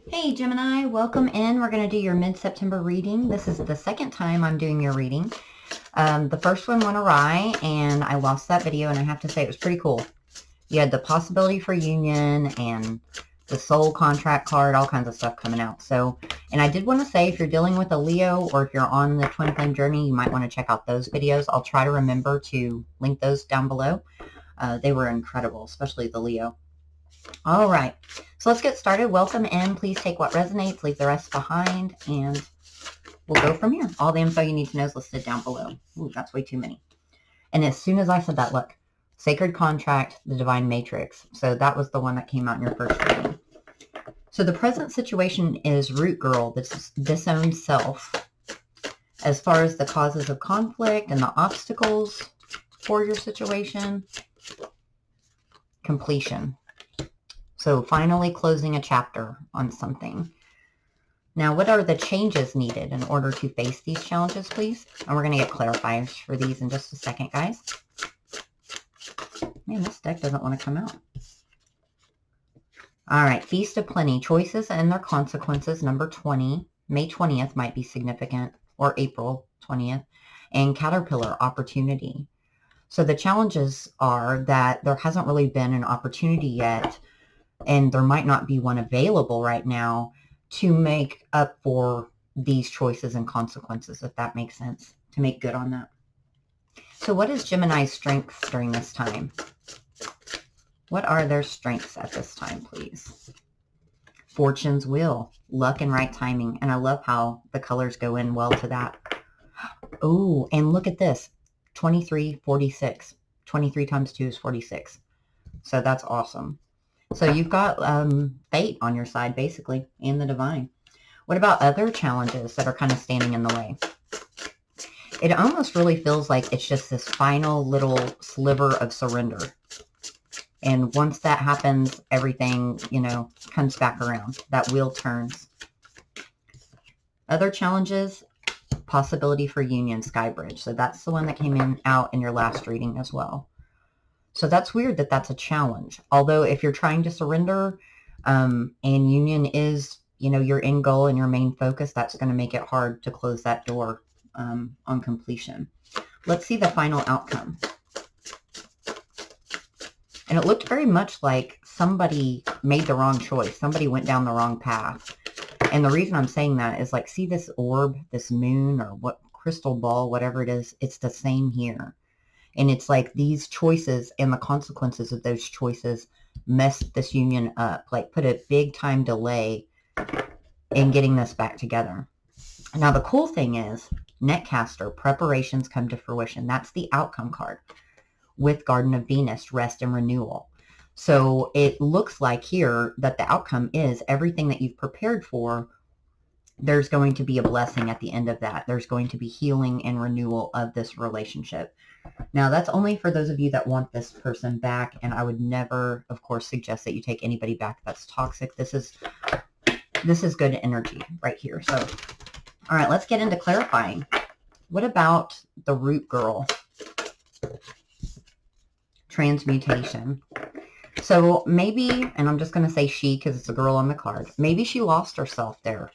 Hey Gemini, welcome in. We're going to do your mid-September reading. This is the second time I'm doing your reading. The first one went awry and I lost that video, and I have to say it was pretty cool. You had the possibility for union and the soul contract card, all kinds of stuff coming out. So, and I did want to say, if you're dealing with a Leo or if you're on the twin flame journey, you might want to check out those videos. I'll try to remember to link those down below. They were incredible, especially the Leo. All right, so let's get started. Welcome in. Please take what resonates, leave the rest behind, and we'll go from here. All the info you need to know is listed down below. Ooh, that's way too many. And as soon as I said that, look, Sacred Contract, the Divine Matrix. So that was the one that came out in your first reading. So the present situation is Root Girl, this disowned self. As far as the causes of conflict and the obstacles for your situation, completion. So finally closing a chapter on something. Now, what are the changes needed in order to face these challenges, please? And we're going to get clarifiers for these in just a second, guys. Man, this deck doesn't want to come out. All right, Feast of Plenty, choices and their consequences, number 20. May 20th might be significant, or April 20th. And Caterpillar, opportunity. So the challenges are that there hasn't really been an opportunity yet, and there might not be one available right now to make up for these choices and consequences, if that makes sense, to make good on that. So what is Gemini's strengths during this time? What are their strengths at this time, please? Fortune's wheel, luck and right timing. And I love how the colors go in well to that. Oh, and look at this, 23, 46. 23 times 2 is 46. So that's awesome. So you've got fate on your side, basically, and the divine. What about other challenges that are kind of standing in the way? It almost really feels like it's just this final little sliver of surrender. And once that happens, everything, comes back around. That wheel turns. Other challenges, possibility for union, Skybridge. So that's the one that came out in your last reading as well. So that's weird that that's a challenge. Although if you're trying to surrender and union is, your end goal and your main focus, that's going to make it hard to close that door on completion. Let's see the final outcome. And it looked very much like somebody made the wrong choice. Somebody went down the wrong path. And the reason I'm saying that is, like, see this orb, this moon, or what crystal ball, whatever it is, it's the same here. And it's like these choices and the consequences of those choices messed this union up, like put a big time delay in getting this back together. Now, the cool thing is, Netcaster, preparations come to fruition. That's the outcome card with Garden of Venus, rest and renewal. So it looks like here that the outcome is everything that you've prepared for. There's going to be a blessing at the end of that. There's going to be healing and renewal of this relationship. Now, that's only for those of you that want this person back, and I would never, of course, suggest that you take anybody back that's toxic. This is good energy right here. So, all right, let's get into clarifying. What about the Root Girl? Transmutation. So maybe, and I'm just going to say she because it's a girl on the card, maybe she lost herself there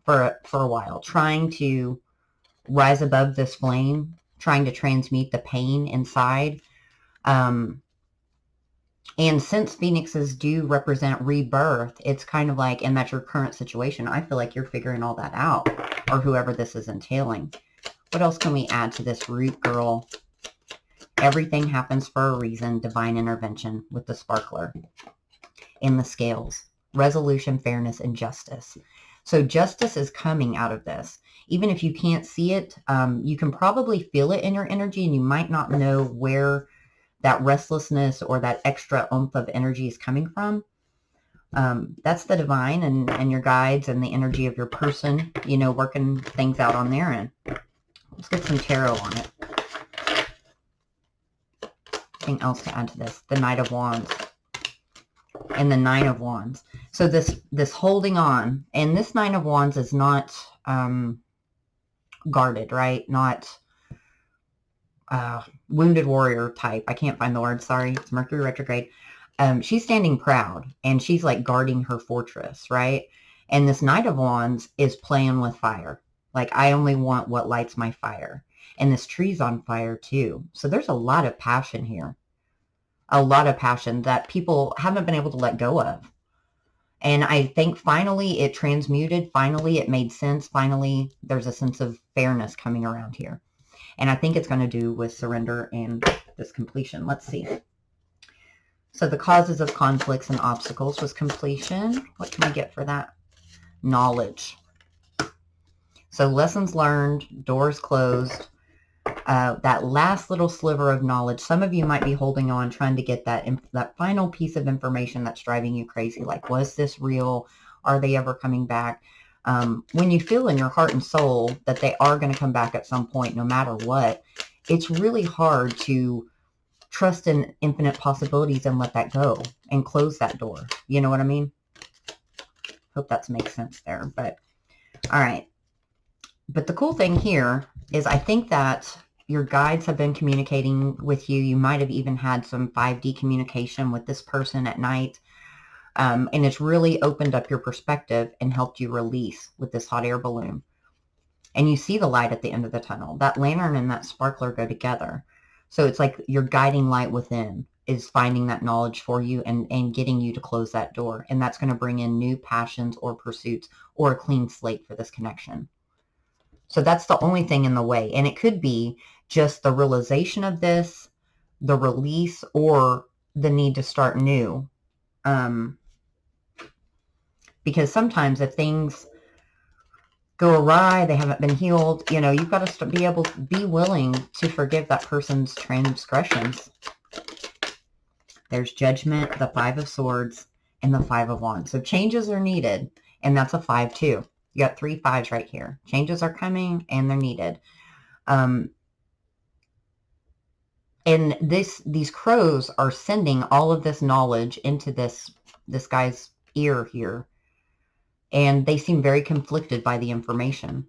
for a while, trying to rise above this flame, trying to transmute the pain inside. And since phoenixes do represent rebirth, it's kind of like, and that's your current situation, I feel like you're figuring all that out, or whoever this is entailing. What else can we add to this Root Girl? Everything happens for a reason, divine intervention with the sparkler. In the scales, resolution, fairness, and justice. So justice is coming out of this. Even if you can't see it, you can probably feel it in your energy, and you might not know where that restlessness or that extra oomph of energy is coming from. That's the divine and your guides and the energy of your person, working things out on their end. Let's get some tarot on it. Anything else to add to this? The Knight of Wands and the Nine of Wands. So this holding on, and this Nine of Wands is not guarded, right? Not wounded warrior type. I can't find the word. Sorry. It's Mercury retrograde. She's standing proud, and she's like guarding her fortress, right? And this Knight of Wands is playing with fire. Like, I only want what lights my fire. And this tree's on fire too. So there's a lot of passion here. A lot of passion that people haven't been able to let go of. And I think finally it transmuted. Finally it made sense. Finally there's a sense of fairness coming around here. And I think it's going to do with surrender and this completion. Let's see. So the causes of conflicts and obstacles was completion. What can we get for that? Knowledge. So lessons learned, doors closed, that last little sliver of knowledge. Some of you might be holding on, trying to get that final piece of information that's driving you crazy. Like, was this real? Are they ever coming back? When you feel in your heart and soul that they are going to come back at some point, no matter what, it's really hard to trust in infinite possibilities and let that go and close that door. You know what I mean? Hope that makes sense there. But all right. But the cool thing here is I think that your guides have been communicating with you. You might have even had some 5D communication with this person at night. And it's really opened up your perspective and helped you release with this hot air balloon. And you see the light at the end of the tunnel. That lantern and that sparkler go together. So it's like your guiding light within is finding that knowledge for you and getting you to close that door. And that's going to bring in new passions or pursuits or a clean slate for this connection. So that's the only thing in the way. And it could be just the realization of this, the release, or the need to start new. Because sometimes if things go awry, they haven't been healed, you know, you've got to be willing to forgive that person's transgressions. There's judgment, the 5 of Swords, and the 5 of Wands. So changes are needed, and that's a 5 too. You got 3 5s right here. Changes are coming and they're needed. And these crows are sending all of this knowledge into this guy's ear here. And they seem very conflicted by the information.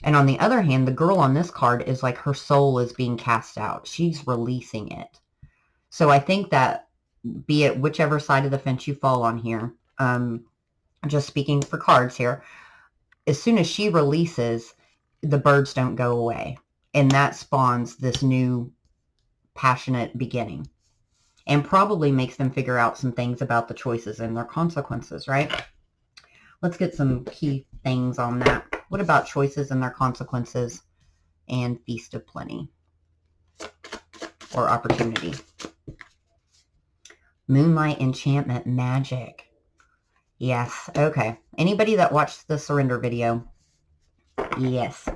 And on the other hand, the girl on this card is like her soul is being cast out. She's releasing it. So I think that, be it whichever side of the fence you fall on here, just speaking for cards here, as soon as she releases, the birds don't go away. And that spawns this new passionate beginning. And probably makes them figure out some things about the choices and their consequences, right? Let's get some key things on that. What about choices and their consequences and Feast of Plenty or opportunity? Moonlight, enchantment, magic. Yes. Okay. Anybody that watched the surrender video? Yes.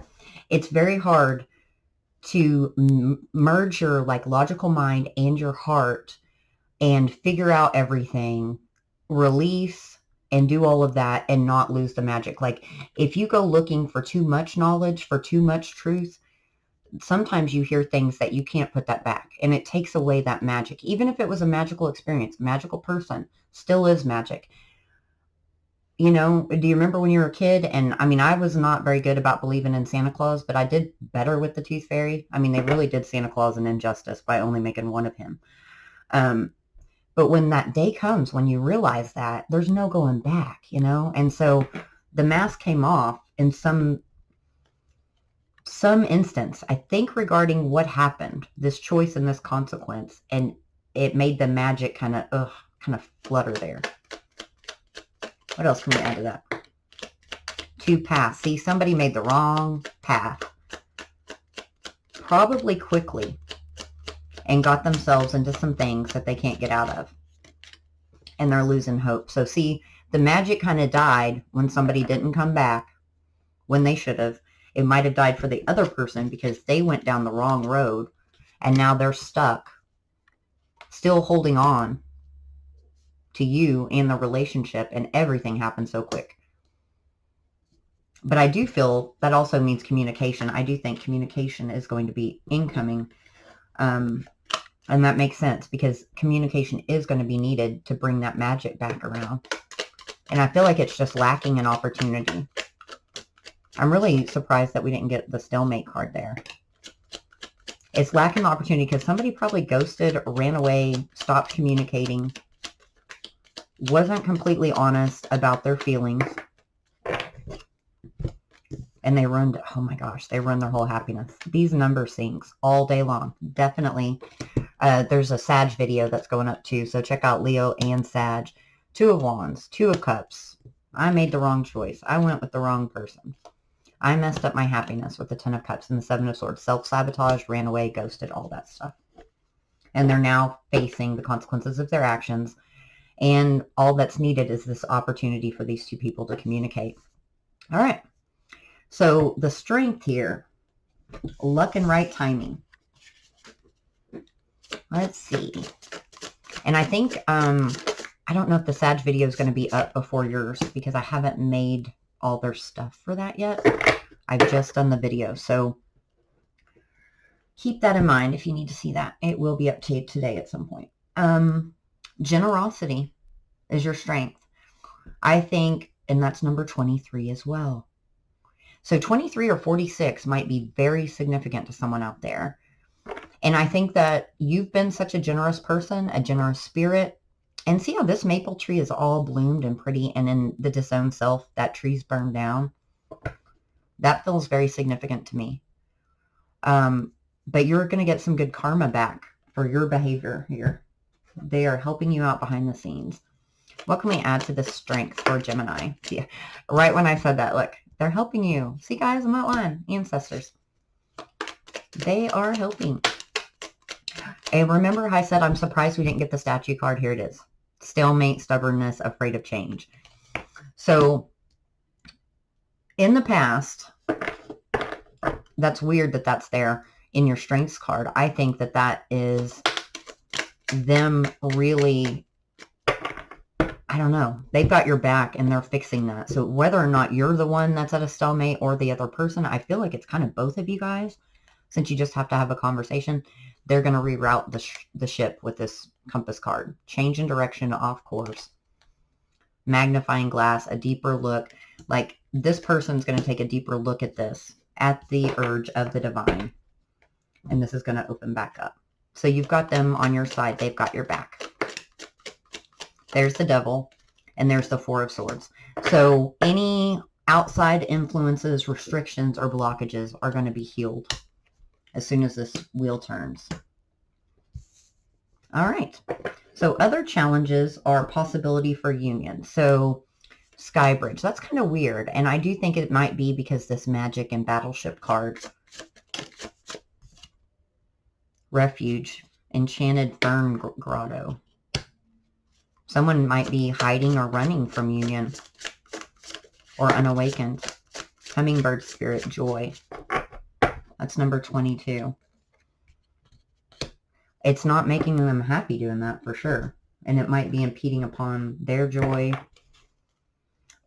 It's very hard to merge your logical mind and your heart and figure out everything, release and do all of that and not lose the magic. Like, if you go looking for too much knowledge, for too much truth, sometimes you hear things that you can't put that back, and it takes away that magic. Even if it was a magical experience, magical person still is magic. You know, do you remember when you were a kid? And I mean, I was not very good about believing in Santa Claus, but I did better with the Tooth Fairy. I mean, they really did Santa Claus an injustice by only making one of him. But when that day comes, when you realize that, there's no going back, you know? And so the mask came off in some instance, I think, regarding what happened, this choice and this consequence, and it made the magic kind of flutter there. What else can we add to that? 2 paths. See, somebody made the wrong path, probably quickly, and got themselves into some things that they can't get out of. And they're losing hope. So see, the magic kind of died when somebody didn't come back when they should have. It might have died for the other person because they went down the wrong road, and now they're stuck, still holding on to you and the relationship, and everything happened so quick. But I do feel that also means communication. I do think communication is going to be incoming. And that makes sense because communication is going to be needed to bring that magic back around. And I feel like it's just lacking an opportunity. I'm really surprised that we didn't get the stalemate card there. It's lacking the opportunity because somebody probably ghosted, ran away, stopped communicating. wasn't completely honest about their feelings. And they ruined, oh my gosh, they ruined their whole happiness. These number syncs all day long. Definitely. There's a Sag video that's going up too. So check out Leo and Sag. 2 of Wands, 2 of Cups. I made the wrong choice. I went with the wrong person. I messed up my happiness with the 10 of Cups and the 7 of Swords. Self-sabotage, ran away, ghosted, all that stuff. And they're now facing the consequences of their actions. And all that's needed is this opportunity for these 2 people to communicate. All right. So the strength here, luck and right timing. Let's see. And I think, I don't know if the Sag video is going to be up before yours because I haven't made all their stuff for that yet. I've just done the video. So keep that in mind if you need to see that. It will be up to you today at some point. Generosity is your strength. I think, and that's number 23 as well. So 23 or 46 might be very significant to someone out there. And I think that you've been such a generous person, a generous spirit. And see how this maple tree is all bloomed and pretty, and in the disowned self, that tree's burned down. That feels very significant to me. But you're going to get some good karma back for your behavior here. They are helping you out behind the scenes. What can we add to this strength for Gemini? See, right when I said that, look, they're helping you. See, guys, I'm not lying. Ancestors. They are helping. And remember how I said I'm surprised we didn't get the statue card? Here it is. Stalemate, stubbornness, afraid of change. So, in the past, that's weird that that's there in your strengths card. I think that that is them really, I don't know, they've got your back and they're fixing that. So whether or not you're the one that's at a stalemate or the other person, I feel like it's kind of both of you guys. Since you just have to have a conversation, they're going to reroute the ship with this compass card. Change in direction, off course. Magnifying glass, a deeper look. Like this person's going to take a deeper look at this, at the urge of the divine. And this is going to open back up. So you've got them on your side. They've got your back. There's the devil. And there's the 4 of Swords. So any outside influences, restrictions, or blockages are going to be healed as soon as this wheel turns. All right. So other challenges are possibility for union. So Sky Bridge. That's kind of weird. And I do think it might be because this magic and battleship card. Refuge. Enchanted Fern Grotto. Someone might be hiding or running from union. Or unawakened. Hummingbird Spirit Joy. That's number 22. It's not making them happy doing that for sure. And it might be impeding upon their joy.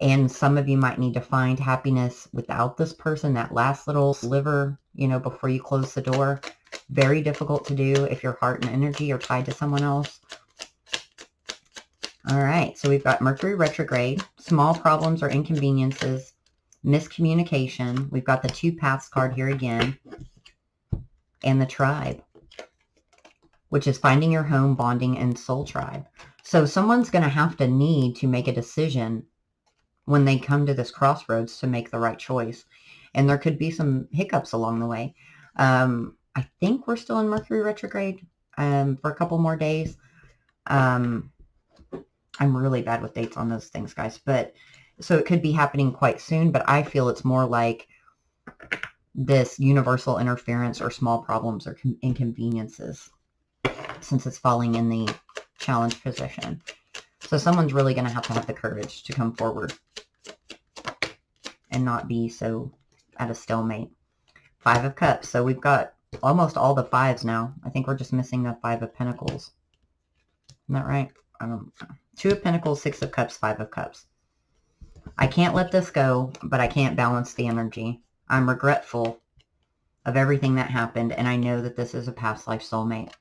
And some of you might need to find happiness without this person, that last little sliver, you know, before you close the door. Very difficult to do if your heart and energy are tied to someone else. All right, so we've got Mercury retrograde, small problems or inconveniences, miscommunication. We've got the 2 paths card here again, and the tribe, which is finding your home, bonding, and soul tribe. So someone's going to have to need to make a decision when they come to this crossroads to make the right choice. And there could be some hiccups along the way. I think we're still in Mercury retrograde for a couple more days. I'm really bad with dates on those things, guys. But so it could be happening quite soon, but I feel it's more like this universal interference or small problems or inconveniences since it's falling in the challenge position. So someone's really going to have the courage to come forward and not be so at a stalemate. 5 of Cups. So we've got almost all the 5s now. I think we're just missing the 5 of Pentacles. Isn't that right? I don't know. 2 of Pentacles, 6 of Cups, 5 of Cups. I can't let this go, but I can't balance the energy. I'm regretful of everything that happened, and I know that this is a past life soulmate.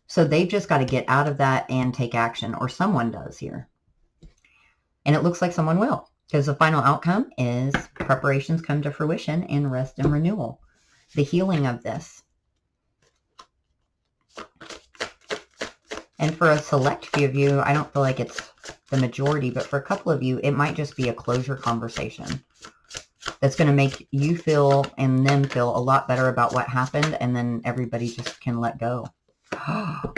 So they've just got to get out of that and take action, or someone does here. And it looks like someone will, because the final outcome is preparations come to fruition and rest and renewal. The healing of this. And for a select few of you, I don't feel like it's the majority, but for a couple of you, it might just be a closure conversation that's going to make you feel and them feel a lot better about what happened, and then everybody just can let go.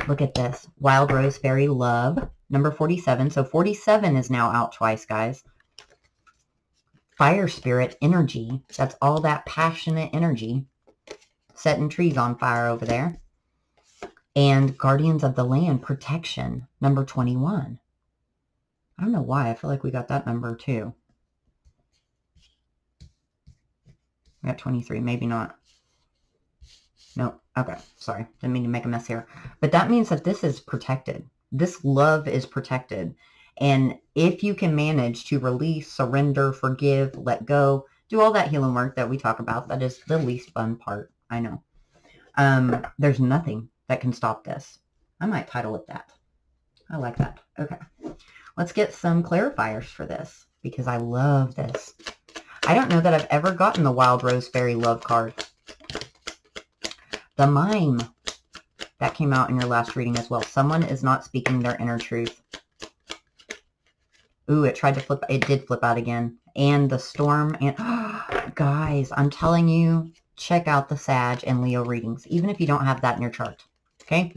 Look at this. Wild Rose Fairy Love, number 47. So 47 is now out twice, guys. Fire Spirit Energy. That's all that passionate energy. Setting trees on fire over there. And Guardians of the Land Protection, number 21. I don't know why. I feel like we got that number too. We got 23. Maybe not. Nope. Okay. Sorry. Didn't mean to make a mess here. But that means that this is protected. This love is protected. And if you can manage to release, surrender, forgive, let go, do all that healing work that we talk about, that is the least fun part. I know. There's nothing that can stop this. I might title it that. I like that. Okay. Let's get some clarifiers for this because I love this. I don't know that I've ever gotten the Wild Rose Fairy Love card. The Mime. That came out in your last reading as well. Someone is not speaking their inner truth. Ooh, it tried to flip. It did flip out again. And the Storm. And guys, I'm telling you, check out the Sag and Leo readings, even if you don't have that in your chart. Okay?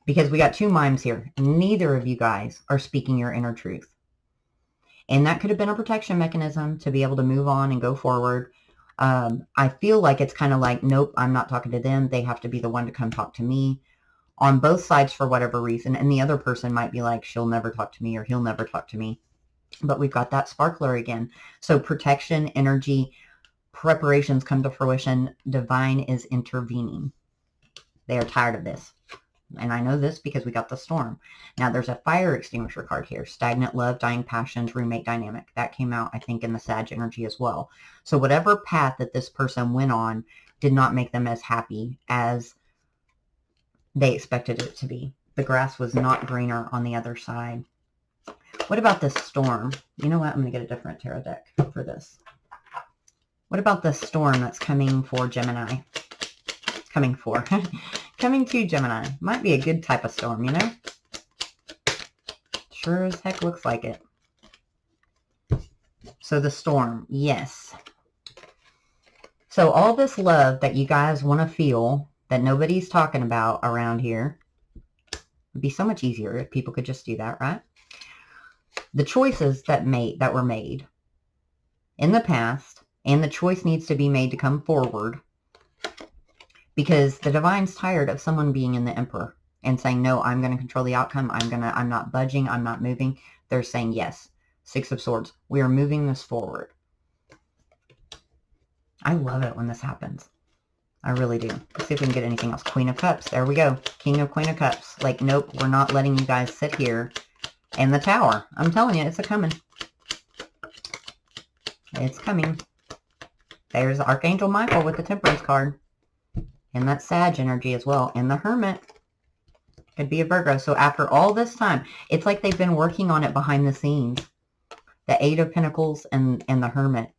Because we got two mimes here. Neither of you guys are speaking your inner truth. And that could have been a protection mechanism to be able to move on and go forward. I feel like it's kind of like, nope, I'm not talking to them. They have to be the one to come talk to me on both sides for whatever reason. And the other person might be like, she'll never talk to me or he'll never talk to me. But we've got that sparkler again. So protection, energy, preparations come to fruition. Divine is intervening. They are tired of this. And I know this because we got the Storm. Now there's a fire extinguisher card here. Stagnant love, dying passions, roommate dynamic. That came out, I think, in the Sag energy as well. So whatever path that this person went on did not make them as happy as they expected it to be. The grass was not greener on the other side. What about this Storm? You know what? I'm going to get a different tarot deck for this. What about the Storm that's coming for Gemini? Coming to Gemini. Might be a good type of storm, you know? Sure as heck looks like it. So the Storm, yes. So all this love that you guys want to feel that nobody's talking about around here would be so much easier if people could just do that, right? The choices that were made in the past, and the choice needs to be made to come forward. Because the Divine's tired of someone being in the Emperor and saying, no, I'm going to control the outcome. I'm not budging. I'm not moving. They're saying, yes, Six of Swords. We are moving this forward. I love it when this happens. I really do. Let's see if we can get anything else. Queen of Cups. There we go. King of Queen of Cups. Like, nope, we're not letting you guys sit here. And the Tower. I'm telling you, it's a-coming. It's coming. There's Archangel Michael with the Temperance card. And that Sag energy as well. And the Hermit could be a Virgo. So after all this time, it's like they've been working on it behind the scenes. The Eight of Pentacles and the Hermit.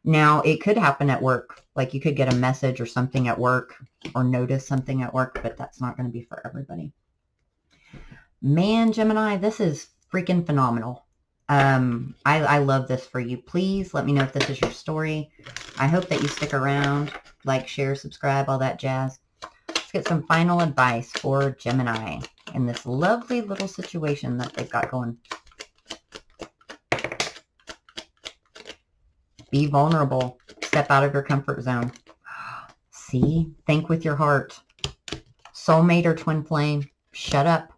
Now, it could happen at work. Like you could get a message or something at work or notice something at work, but that's not going to be for everybody. Man, Gemini, this is freaking phenomenal. I love this for you. Please let me know if this is your story. I hope that you stick around. Like, share, subscribe, all that jazz. Let's get some final advice for Gemini in this lovely little situation that they've got going. Be vulnerable. Step out of your comfort zone. See? Think with your heart. Soulmate or twin flame. Shut up.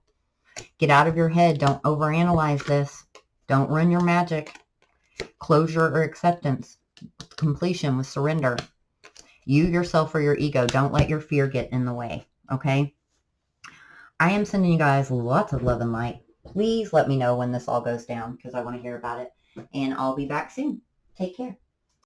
Get out of your head. Don't overanalyze this. Don't run your magic. Closure or acceptance. Completion with surrender. You, yourself, or your ego. Don't let your fear get in the way. Okay? I am sending you guys lots of love and light. Please let me know when this all goes down because I want to hear about it. And I'll be back soon. Take care.